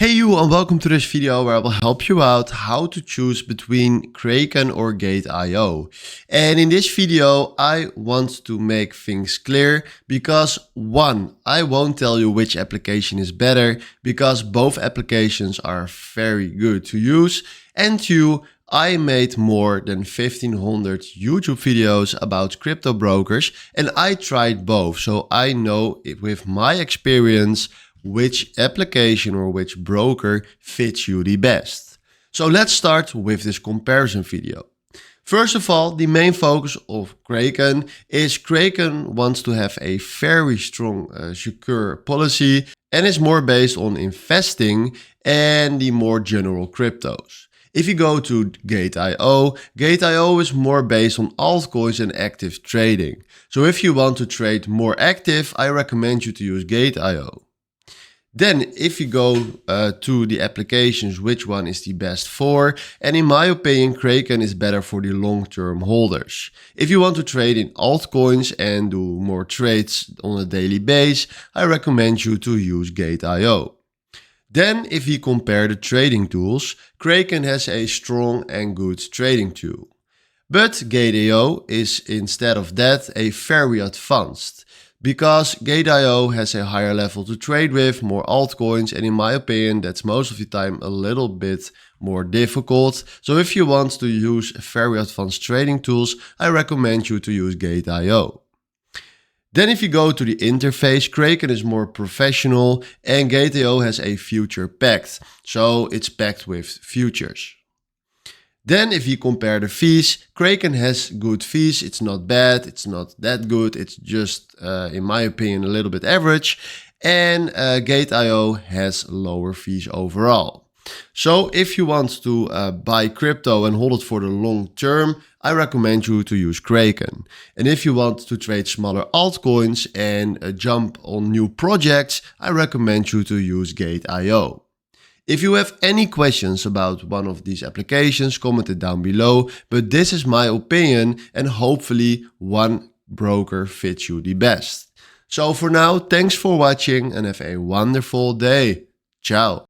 Hey you, and welcome to this video where I will help you out how to choose between Kraken or Gate.io. And in this video I want to make things clear because one, I won't tell you which application is better because both applications are very good to use, and two, I made more than 1500 YouTube videos about crypto brokers and I tried both, so I know it with my experience which application or which broker fits you the best. So let's start with this comparison video. First of all, the main focus of Kraken is Kraken wants to have a very strong secure policy and is more based on investing and the more general cryptos. If you go to Gate.io, Gate.io is more based on altcoins and active trading. So if you want to trade more active, I recommend you to use Gate.io. Then if you go to the applications, which one is the best for? And in my opinion, Kraken is better for the long-term holders. If you want to trade in altcoins and do more trades on a daily basis, I recommend you to use Gate.io. Then if we compare the trading tools, Kraken has a strong and good trading tool. But Gate.io is instead of that a very advanced. Because Gate.io has a higher level to trade with, more altcoins, and in my opinion that's most of the time a little bit more difficult. So if you want to use very advanced trading tools, I recommend you to use Gate.io. Then if you go to the interface, Kraken is more professional and Gate.io has a future packed, so it's packed with futures. Then if you compare the fees, Kraken has good fees, it's not bad, it's not that good, it's just, in my opinion, a little bit average. And Gate.io has lower fees overall. So if you want to buy crypto and hold it for the long term, I recommend you to use Kraken. And if you want to trade smaller altcoins and jump on new projects, I recommend you to use Gate.io. If you have any questions about one of these applications, comment it down below, but this is my opinion and hopefully one broker fits you the best. So for now, thanks for watching and have a wonderful day. Ciao.